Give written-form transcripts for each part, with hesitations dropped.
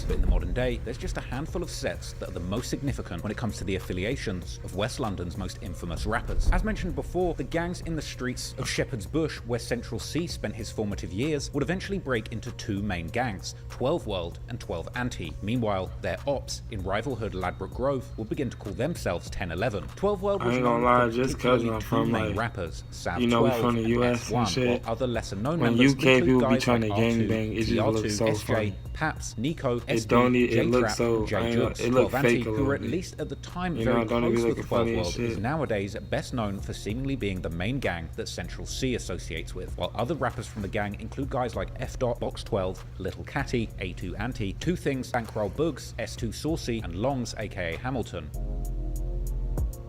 But in the modern day, there's just a handful of sets that are the most significant when it comes to the affiliations of West London's most infamous rappers. As mentioned before, the gangs in the streets of Shepherd's Bush, where Central C spent his formative years, would eventually break into two main gangs, 12 World and 12 Anti. Meanwhile, their ops in rival hood Ladbroke Grove would begin to call themselves 1011. 12 World was known for particularly two main rappers, Sav 12 and S1, while other lesser known members include guys like R2, TR2, SJ, Paps, Nico, SB, J-Trap, and J-Juts. 12 Anti, who were at least at the time very close with 12 World, is nowadays best known for seemingly being the main gang that Central C associates with, while other rappers from the gang include guys like F. Box 12, Little Catty, A2 Anti, Two Things, Bankroll Bugs, S2 Saucy, and Longs aka Hamilton.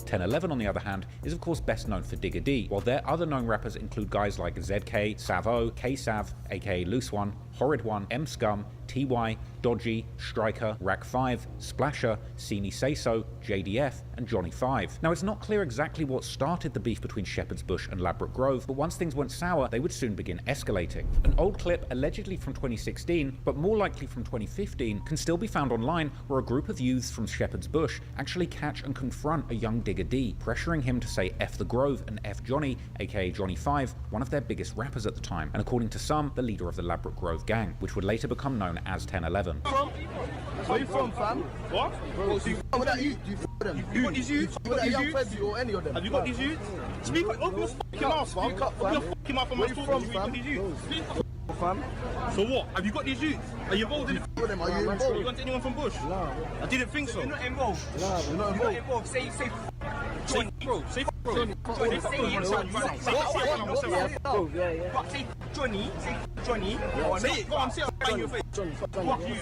1011, on the other hand, is of course best known for Digga D, while their other known rappers include guys like ZK, Savo, K-Sav, aka Loose One, Horrid One, M Scum, TY, Dodgy, Striker, Rack 5, Splasher, Sini Say So, JDF, and Johnny 5. Now, it's not clear exactly what started the beef between Shepherd's Bush and Ladbroke Grove, but once things went sour, they would soon begin escalating. An old clip, allegedly from 2016, but more likely from 2015, can still be found online, where a group of youths from Shepherd's Bush actually catch and confront a young Digga D, pressuring him to say F the Grove and F Johnny, aka Johnny 5, one of their biggest rappers at the time, and according to some, the leader of the Ladbroke Grove gang, which would later become known as 1011. Where you from, fam? What? Bro, so you f*** with that youth? You f*** with them? You got these youths? You got these youths? Or any of them? Have you got these youths? Speak up, open your fucking mouth, fam. Open your fucking mouth and my talking. You got these youths? Speak up, fam. So what? Have you got these youths? Are you involved in it? Are you involved? You want anyone from Bush? No. I didn't think so. You're not involved. No, you're not involved. Say bro. Say bro. Johnny. Say Johnny. Say Johnny. Say it. Go on, say it in your face. Fuck you.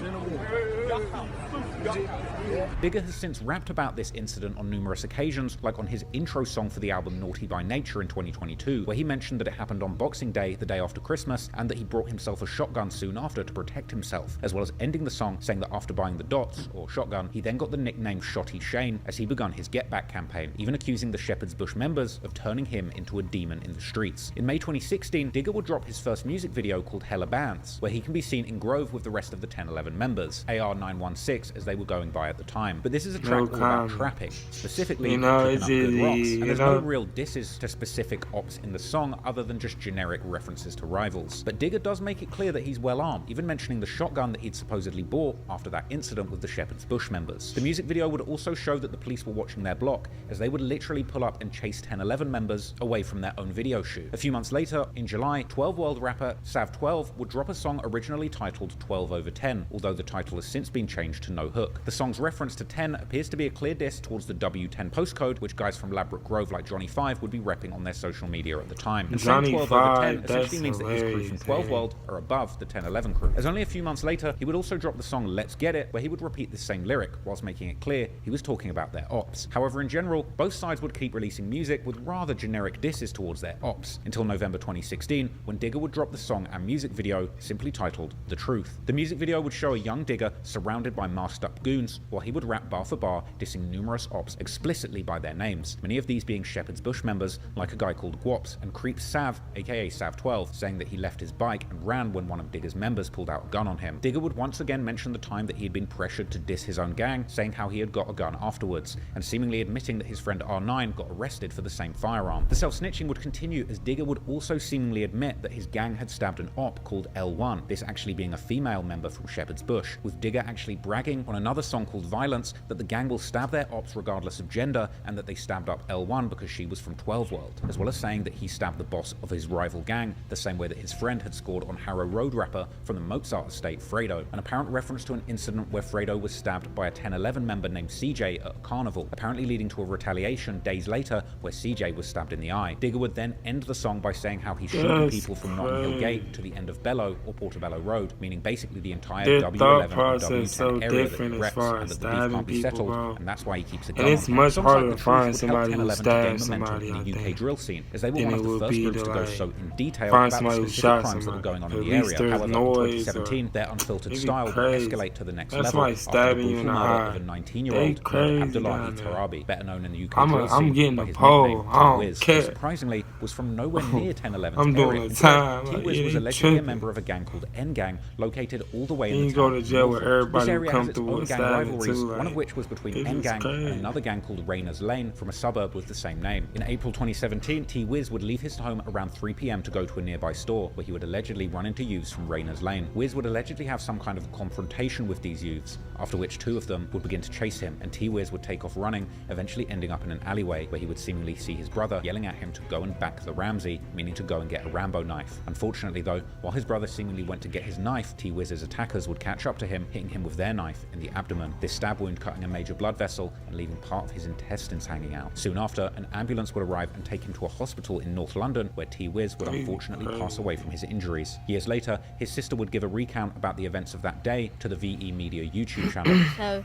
Digga has since rapped about this incident on numerous occasions, like on his intro song for the album Naughty by Nature in 2022, where he mentioned that it happened on Boxing Day, the day after Christmas, and that he brought himself a shotgun soon after to protect himself, as well as ending the song saying that after buying the dots, or shotgun, he then got the nickname Shotty Shane as he begun his Get Back campaign, even accusing the Shepherd's Bush members of turning him into a demon in the streets. In May 2016, Digga would drop his first music video called Hella Bands, where he can be seen in Grove with the rest of the 1011 members, AR916 as they were going by at the time. But this is a track all about trapping, specifically picking up good rocks, and there's no real disses to specific ops in the song other than just generic references to rivals. But Digga does make it clear that he's well armed, even mentioning the shotgun that he'd supposedly bought after that incident with the Shepherd's Bush members. The music video would also show that the police were watching their block, as they would literally pull up and chase 1011 members away from their own video shoot. A few months later, in July, 12 World rapper Sav 12 would drop a song originally titled 12/10, although the title has since been changed to No Hook. The song's reference to 10 appears to be a clear diss towards the W10 postcode, which guys from Ladbroke Grove like Johnny 5 would be repping on their social media at the time. And saying 12/10 essentially means that his crew from 12 World are above the 1011 crew. As only a few months later, he would also drop the song Let's Get It, where he would repeat the same lyric, whilst making it clear he was talking about their ops. However, in general, both sides would keep releasing music with rather generic disses towards their ops, until November 2016, when Digga would drop the song and music video simply titled The Truth. The music video would show a young Digga surrounded by masked up goons, while he would rap bar for bar, dissing numerous ops explicitly by their names, many of these being Shepherd's Bush members, like a guy called Guops, and Creep Sav, aka Sav 12, saying that he left his bike and ran when one of Digga's members pulled out a gun on him. Digga would once again mention the time that he had been pressured to diss his own gang, saying how he had got a gun afterwards, and seemingly admitting that his friend R9 got arrested for the same firearm. The self-snitching would continue, as Digga would also seemingly admit that his gang had stabbed an op called L1, this actually being a female member from Shepherd's Bush, with Digga actually bragging on another song called Violence that the gang will stab their ops regardless of gender, and that they stabbed up L1 because she was from 12 World, as well as saying that he stabbed the boss of his rival gang the same way that his friend had scored on Harrow Road rapper from the Mozart estate, Fredo, an apparent reference to an incident where Fredo was stabbed by a 1011 member named CJ at a carnival, apparently leading to a retaliation days later where CJ was stabbed in the eye. Digga would then end the song by saying how he's shooting people from Notting Hill Gate to the end of Bellow or Portobello Road, meaning basically the entire W11 and W10 area that he reps, and that the beef can't be settled, and that's why he keeps a gun on him. It's much harder to find somebody who stabs somebody in the UK think, drill scene, as they were one of the first groups to go so in detail find about the specific crimes that were going on in the area. However, in 2017, their unfiltered style would escalate to the next level after the brutal murder of a 19-year-old Abdullahi Tarabi, better known in the UK drill scene by his nickname T-Wiz, who surprisingly was from nowhere near 1011's area. T-Wiz was allegedly a member of a gang called N-Gang, located located all the way You in the can go town to of jail where Norfolk. This everybody area come has its through own with gang silence rivalries, too, one of like, which was between this is N-Gang and crazy. another gang called Rayners Lane from a suburb with the same name. In April 2017, T-Wiz would leave his home around 3 PM to go to a nearby store, where he would allegedly run into youths from Rayners Lane. Wiz would allegedly have some kind of confrontation with these youths, after which 2 of them would begin to chase him, and T-Wiz would take off running, eventually ending up in an alleyway where he would seemingly see his brother yelling at him to go and back the Ramsey, meaning to go and get a Rambo knife. Unfortunately though, while his brother seemingly went to get his knife, T-Wiz's attackers would catch up to him, hitting him with their knife in the abdomen, this stab wound cutting a major blood vessel and leaving part of his intestines hanging out. Soon after, an ambulance would arrive and take him to a hospital in North London, where T-Wiz would unfortunately pass away from his injuries. Years later, his sister would give a recount about the events of that day to the VE Media YouTube channel. So,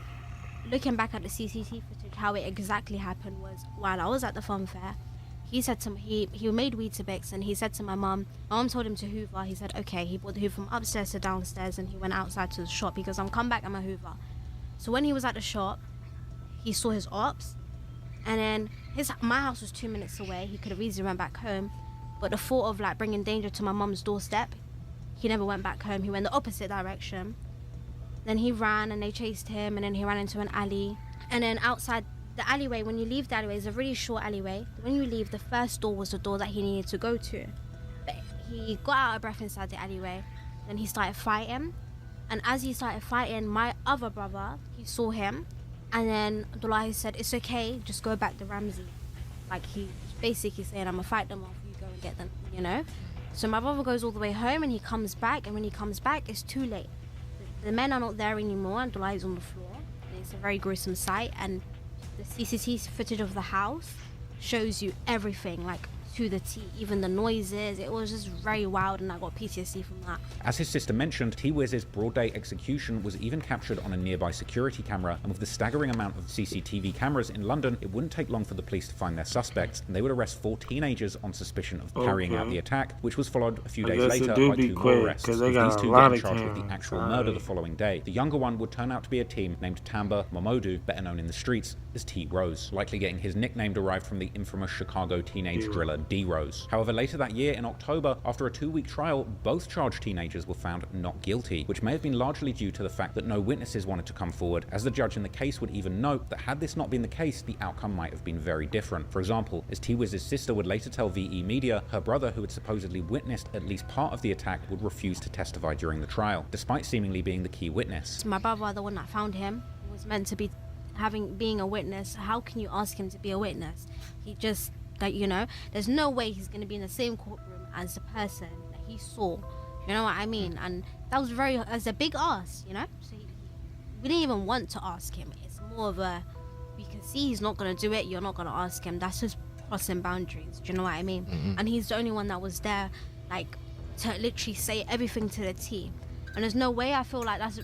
looking back at the CCTV footage, how it exactly happened was, while I was at the fun fair, he said to me, he made Weetabix, and he said to my mum told him to hoover. He said okay. He brought the hoover from upstairs to downstairs, and he went outside to the shop. He goes, I'm come back, I'm a hoover. So when he was at the shop, he saw his ops, and then my house was 2 minutes away. He could have easily went back home, but the thought of like bringing danger to my mum's doorstep, he never went back home. He went the opposite direction. Then he ran, and they chased him, and then he ran into an alley, and then outside the alleyway, when you leave the alleyway, it's a really short alleyway. When you leave, the first door was the door that he needed to go to. But he got out of breath inside the alleyway. Then he started fighting. And as he started fighting, my other brother, he saw him. And then Abdullah said, it's okay, just go back to Ramsey. Like, he basically saying, I'm going to fight them off, you go and get them, you know? So my brother goes all the way home, and he comes back. And when he comes back, it's too late. The men are not there anymore, and Abdullah is on the floor. And it's a very gruesome sight. And the CCTV footage of the house shows you everything, like to the T, even the noises. It was just very wild, and I got PTSD from that. As his sister mentioned, T-Wiz's broad day execution was even captured on a nearby security camera, and with the staggering amount of CCTV cameras in London, it wouldn't take long for the police to find their suspects, and they would arrest 4 teenagers on suspicion of carrying out the attack, which was followed a few days later by 2 more arrests, with these 2 getting charged with the actual murder the following day. The younger one would turn out to be a teen named Tamba Momodu, better known in the streets as T-Rose, likely getting his nickname derived from the infamous Chicago teenage driller D-Rose. However, later that year in October, after a 2-week trial, both charged teenagers were found not guilty, which may have been largely due to the fact that no witnesses wanted to come forward, as the judge in the case would even note that had this not been the case, the outcome might have been very different. For example, as T-Wiz's sister would later tell VE Media, her brother, who had supposedly witnessed at least part of the attack, would refuse to testify during the trial, despite seemingly being the key witness. My brother, the one that found him, was meant to be being a witness. How can you ask him to be a witness? He just, like, you know, there's no way he's going to be in the same courtroom as the person that he saw. You know what I mean? And that was that's a big ask, you know? So we didn't even want to ask him. It's more of a, we can see he's not going to do it, you're not going to ask him. That's just crossing boundaries. Do you know what I mean? Mm-hmm. And he's the only one that was there, like, to literally say everything to the T. And there's no way I feel like that's,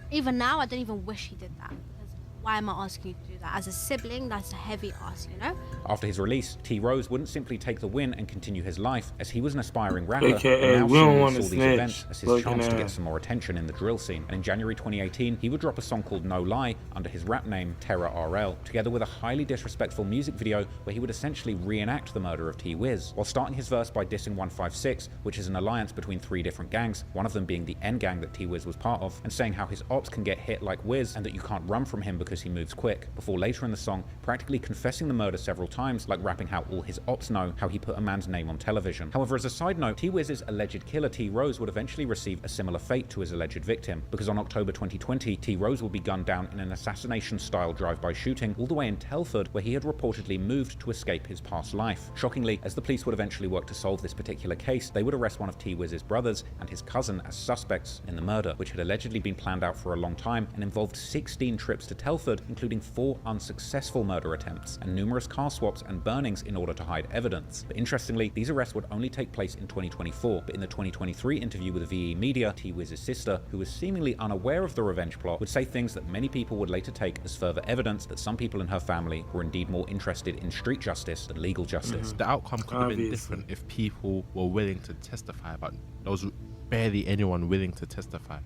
even now, I don't even wish he did that. Because why am I asking you to do that? As a sibling, that's a heavy ask, you know? After his release, T-Rose wouldn't simply take the win and continue his life, as he was an aspiring rapper, AKA, and now we don't seemingly want saw to these snitch. events as his chance to get some more attention in the drill scene. And in January 2018, he would drop a song called No Lie under his rap name Terror RL, together with a highly disrespectful music video where he would essentially reenact the murder of T-Wiz, while starting his verse by dissing 156, which is an alliance between 3 different gangs, one of them being the N gang that T-Wiz was part of, and saying how his ops can get hit like Wiz and that you can't run from him because he moves quick, before later in the song practically confessing the murder several times, like rapping how all his ops know how he put a man's name on television. However, as a side note, T-Wiz's alleged killer T-Rose would eventually receive a similar fate to his alleged victim, because on October 2020, T-Rose would be gunned down in an assassination-style drive-by shooting all the way in Telford, where he had reportedly moved to escape his past life. Shockingly, as the police would eventually work to solve this particular case, they would arrest one of T-Wiz's brothers and his cousin as suspects in the murder, which had allegedly been planned out for a long time and involved 16 trips to Telford, including 4 unsuccessful murder attempts and numerous car swaps and burnings in order to hide evidence. But interestingly, these arrests would only take place in 2024, but in the 2023 interview with VE Media, T-Wiz's sister, who was seemingly unaware of the revenge plot, would say things that many people would later take as further evidence that some people in her family were indeed more interested in street justice than legal justice. The outcome could have been different if people were willing to testify, but there was barely anyone willing to testify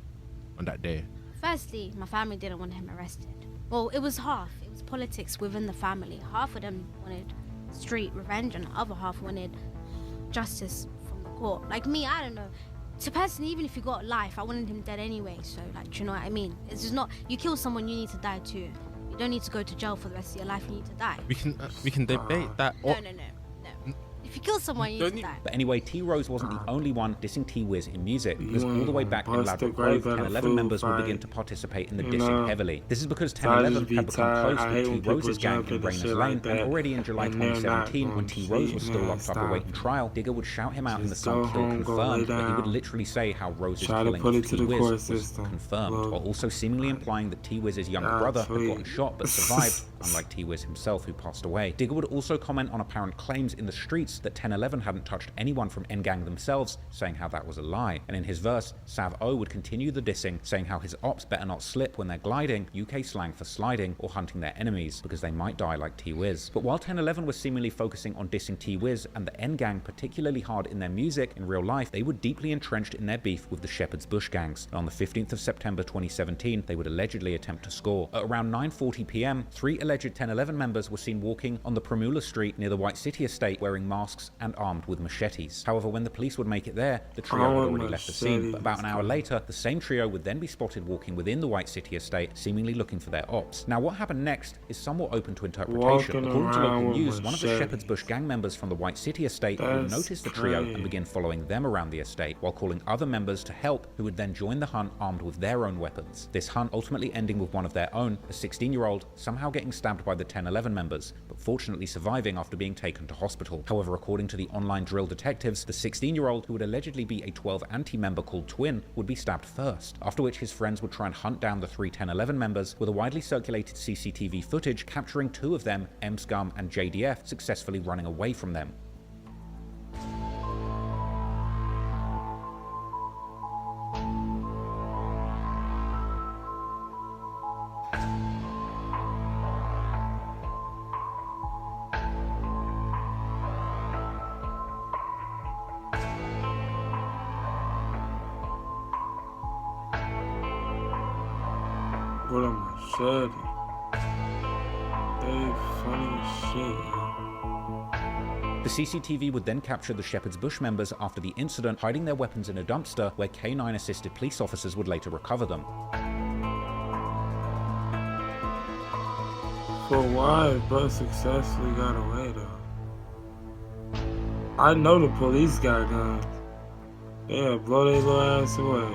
on that day. Firstly, my family didn't want him arrested. Well, it was half. It was politics within the family. Half of them wanted street revenge and the other half wanted justice from the court. Like me, I don't know. to personally, even if you got life, I wanted him dead anyway. So like, do you know what I mean? It's just not, you kill someone, you need to die too. You don't need to go to jail for the rest of your life. You need to die. We can debate that. No. If you kill someone, you need to die. But anyway, T-Rose wasn't the only one dissing T-Wiz in music, because all the way back in Ladbroke Grove, 1011 members would begin to participate in the dissing heavily. This is because 1011 had become close with T-Rose's gang in Rayners Lane, and already in July 2017, when T-Rose was still locked up awaiting trial, Digga would shout him out in the song Kill Confirmed, where he would literally say how Rose's killing of T-Wiz was confirmed, while also seemingly implying that T-Wiz's younger brother had gotten shot but survived, unlike T-Wiz himself who passed away. Digga would also comment on apparent claims in the streets that 1011 hadn't touched anyone from N-Gang themselves, saying how that was a lie. And in his verse, Sav O would continue the dissing, saying how his ops better not slip when they're gliding, UK slang for sliding, or hunting their enemies, because they might die like T-Wiz. But while 1011 was seemingly focusing on dissing T-Wiz and the N-Gang particularly hard in their music, in real life, they were deeply entrenched in their beef with the Shepherd's Bush gangs. And on the 15th of September 2017, they would allegedly attempt to score. At around 9:40 PM, 3 alleged 1011 members were seen walking on the Primula Street near the White City estate wearing masks and armed with machetes. However, when the police would make it there, the trio had already left the scene. But about an hour later, the same trio would then be spotted walking within the White City estate, seemingly looking for their ops. Now, what happened next is somewhat open to interpretation. According to local news, one of the Shepherd's Bush gang members from the White City estate would notice the trio and begin following them around the estate, while calling other members to help, who would then join the hunt armed with their own weapons. This hunt ultimately ending with one of their own, a 16-year-old, somehow getting stabbed by the 1011 members, but fortunately surviving after being taken to hospital. However, according to the online drill detectives, the 16-year-old, who would allegedly be a 12 anti-member called Twin, would be stabbed first, after which his friends would try and hunt down the 3 1011 members, with a widely circulated CCTV footage capturing 2 of them, M Scum and JDF, successfully running away from them. What a machete. They funny as shit. The CCTV would then capture the Shepherd's Bush members after the incident, hiding their weapons in a dumpster where K9-assisted police officers would later recover them. For why, but successfully got away though. I know the police got guns. Yeah, blow their little ass away.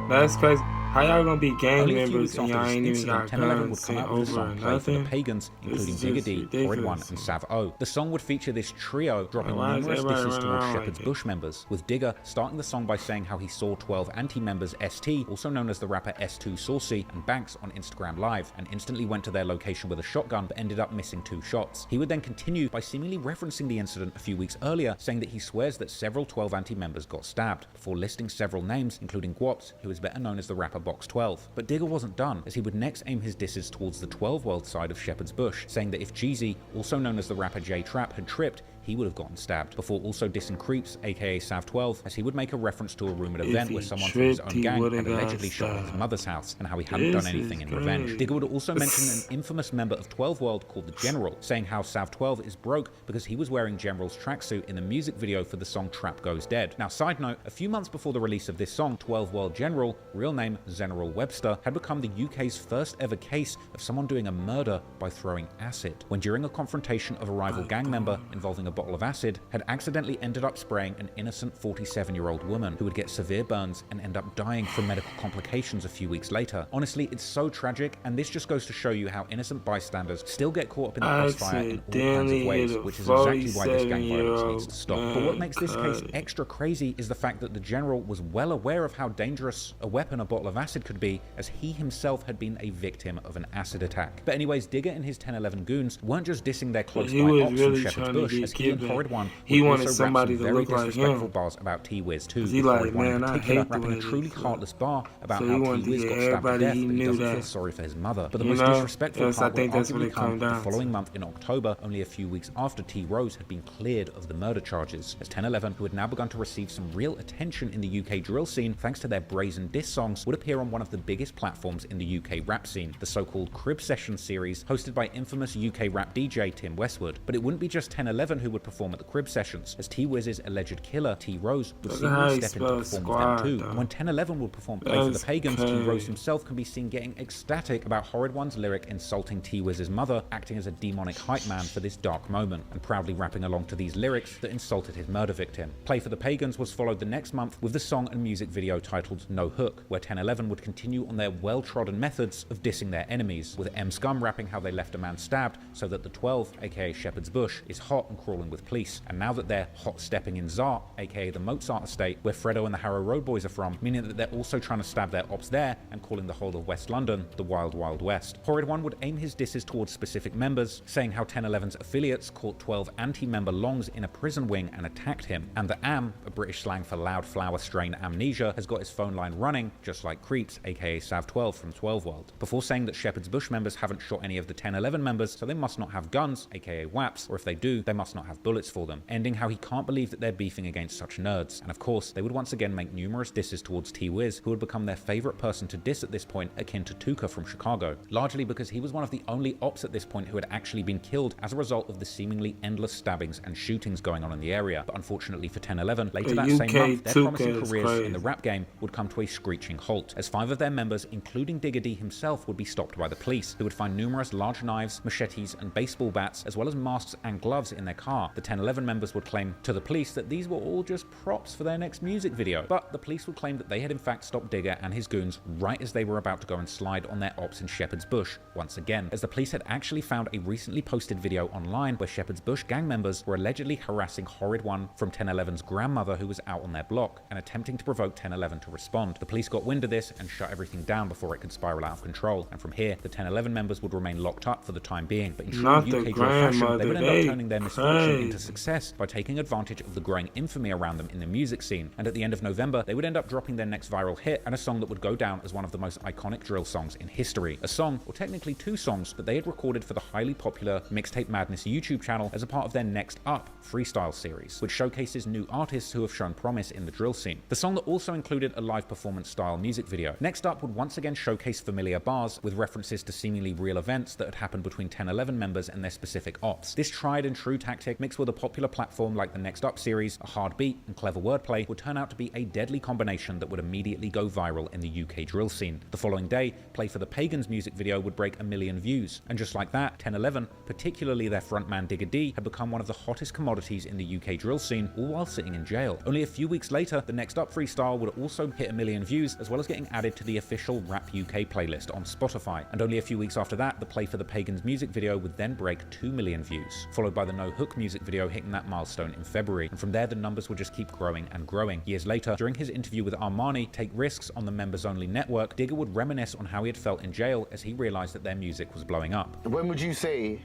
That's crazy. How y'all gonna be gang Only a few members weeks and after y'all this ain't even incident, got 1011 would guns come sent out with a over song or played for the nothing? Pagans, including This is Digga just D, Red ridiculous. One, and Sav O. The song would feature this trio dropping Why is numerous everybody disses running towards around Shepherd's like Bush members, with Digga starting the song by saying how he saw 12 anti-members ST, also known as the rapper S2 Saucy, and Banks on Instagram Live, and instantly went to their location with a shotgun but ended up missing 2 shots. He would then continue by seemingly referencing the incident a few weeks earlier, saying that he swears that several 12 anti-members got stabbed, before listing several names, including Guaps, who is better known as the rapper Box 12. But Digga wasn't done, as he would next aim his disses towards the 12 World side of Shepherd's Bush, saying that if Jeezy, also known as the rapper J-Trap, had tripped, he would have gotten stabbed, before also dissing Creeps, aka Sav12, as he would make a reference to a rumored event where someone from his own gang had allegedly shot at his mother's house, and how he hadn't done anything in revenge. Digga would also mention an infamous member of 12 World called the General, saying how Sav12 is broke because he was wearing General's tracksuit in the music video for the song Trap Goes Dead. Now, side note, a few months before the release of this song, 12 World General, real name General Webster, had become the UK's first ever case of someone doing a murder by throwing acid, when during a confrontation of a rival gang member involving a bottle of acid, had accidentally ended up spraying an innocent 47-year-old woman who would get severe burns and end up dying from medical complications a few weeks later. Honestly, it's so tragic, and this just goes to show you how innocent bystanders still get caught up in the crossfire in all kinds of ways, which is exactly why this gang violence needs to stop. But what makes this case extra crazy is the fact that the General was well aware of how dangerous a weapon a bottle of acid could be, as he himself had been a victim of an acid attack. But anyways, Digga and his 1011 goons weren't just dissing their close by ops from Shepherd's Bush, as he and Horrid One would wanted also somebody rap some to very look like disrespectful him. bars about T-Wiz too. He Horrid like, One in man, I particular hate the rapping way a truly this heartless bar about So he how wanted to T-Wiz get got stabbed to everybody death, he but he knew doesn't feel that. sorry for his mother. But the You most know? disrespectful Yes, I part think would that's what arguably it come come the down to. following month in October, only a few weeks after T-Rose had been cleared of the murder charges, as 1011, who had now begun to receive some real attention in the UK drill scene thanks to their brazen diss songs, would appear on one of the biggest platforms in the UK rap scene, the so-called Crib Session series hosted by infamous UK rap DJ Tim Westwood. But it wouldn't be just 1011 who would perform at the crib sessions, as T-Wiz's alleged killer, T-Rose, would Look at how seemingly he step in to spells perform with them squad, too. though. And when 1011 would perform Play for the That's Pagans, okay. T-Rose himself can be seen getting ecstatic about Horrid One's lyric insulting T-Wiz's mother, acting as a demonic hype man for this dark moment, and proudly rapping along to these lyrics that insulted his murder victim. Play for the Pagans was followed the next month with the song and music video titled No Hook, where 1011 would continue on their well-trodden methods of dissing their enemies, with M Scum rapping how they left a man stabbed so that the 12, aka Shepherd's Bush, is hot and crawling with police, and now that they're hot stepping in Zart, aka the Mozart estate, where Fredo and the Harrow Road Boys are from, meaning that they're also trying to stab their ops there and calling the whole of West London the Wild Wild West. Horrid One would aim his disses towards specific members, saying how 1011's affiliates caught 12 anti-member Longs in a prison wing and attacked him, and that Am, a British slang for loud flower strain amnesia, has got his phone line running, just like Creeps, aka Sav12 from 12 World, before saying that Shepherd's Bush members haven't shot any of the 1011 members, so they must not have guns, aka WAPs, or if they do, they must not have bullets for them, ending how he can't believe that they're beefing against such nerds. And of course, they would once again make numerous disses towards T-Wiz, who would become their favourite person to diss at this point, akin to Tuka from Chicago, largely because he was one of the only ops at this point who had actually been killed as a result of the seemingly endless stabbings and shootings going on in the area. But unfortunately for 1011, later that same month, their promising careers in the rap game would come to a screeching halt, as 5 of their members, including Digga D himself, would be stopped by the police, who would find numerous large knives, machetes, and baseball bats, as well as masks and gloves in their car. The 1011 members would claim to the police that these were all just props for their next music video, but the police would claim that they had in fact stopped Digga and his goons right as they were about to go and slide on their ops in Shepherd's Bush once again, as the police had actually found a recently posted video online where Shepherd's Bush gang members were allegedly harassing Horrid One from 1011's grandmother, who was out on their block, and attempting to provoke 1011 to respond. The police got wind of this and shut everything down before it could spiral out of control, and from here the 1011 members would remain locked up for the time being, but in true UK drill fashion, they would end up turning their misfortune into success by taking advantage of the growing infamy around them in the music scene, and at the end of November they would end up dropping their next viral hit, and a song that would go down as one of the most iconic drill songs in history. A song, or technically 2 songs, that they had recorded for the highly popular Mixtape Madness YouTube channel as a part of their Next Up freestyle series, which showcases new artists who have shown promise in the drill scene. The song that also included a live performance style music video. Next Up would once again showcase familiar bars with references to seemingly real events that had happened between 1011 members and their specific ops. This tried and true tactic, mixed with a popular platform like the Next Up series, a hard beat, and clever wordplay, would turn out to be a deadly combination that would immediately go viral in the UK drill scene. The following day, Play for the Pagans music video would break 1 million views, and just like that, 1011, particularly their frontman Digga D, had become one of the hottest commodities in the UK drill scene, all while sitting in jail. Only a few weeks later, the Next Up freestyle would also hit 1 million views, as well as getting added to the official Rap UK playlist on Spotify. And only a few weeks after that, the Play for the Pagans music video would then break 2 million views, followed by the No Hook music video hitting that milestone in February. And from there, the numbers would just keep growing and growing. Years later, during his interview with Armani, Take Risks on the Members Only network, Digga would reminisce on how he had felt in jail as he realized that their music was blowing up. When would you say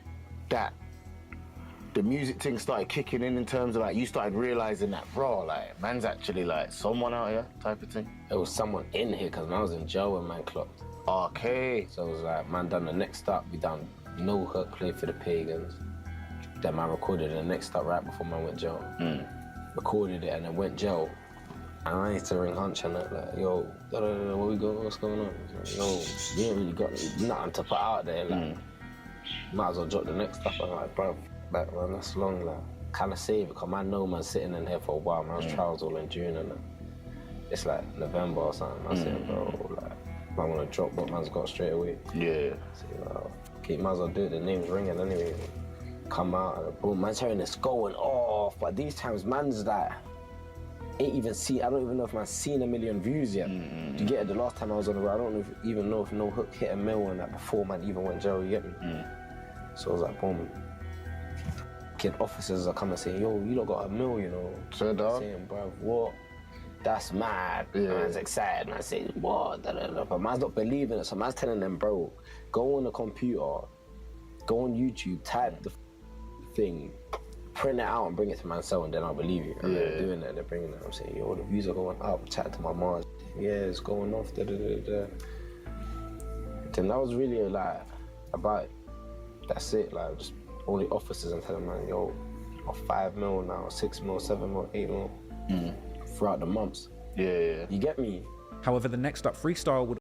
that the music thing started kicking in terms of like you started realizing that, bro, like man's actually like someone out here type of thing? It was someone in here because I was in jail when man clocked. Okay. So it was like, man done the Next Up, we done No Hook, Play for the Pagans. Then man recorded the Next Up right before man went jail. Recorded it and then went jail. And I need to ring Hunch and that, like, yo, where we going, what's going on? Like, yo, we ain't really got nothing to put out there, like, might as well drop the Next Up. I'm like, bro, like, man, that's long, like, kind of save it, because I know man sitting in here for a while, man's trials all in June and it's like November or something. I said, bro, like, man want to drop what man's got straight away. Yeah. So, okay, might as well do it, the name's ringing anyway. Come out and boom, man's hearing this going off, but these times man's like, I don't even know if man's seen 1 million views yet. You get it, the last time I was on the road, I don't even know if No Hook hit 1 million and that before man even went jail, you get me? So I was like, boom. Kid officers are coming saying, yo, you lot got 1 million, you know? Saying, bro, what? That's mad. Yeah. Man's excited, man saying, what? But man's not believing it, so man's telling them, bro, go on the computer, go on YouTube, type the thing, print it out and bring it to my cell and then I'll believe you. And they're doing that, they're bringing it. I'm saying, yo, the views are going up, chatting to my mom. Yeah, it's going off, Then that was really like, about it. That's it, like just all the officers and telling man, yo, 5 mil now, 6 mil, 7 mil, 8 mil, throughout the months. Yeah. You get me? However, the Next Up freestyle would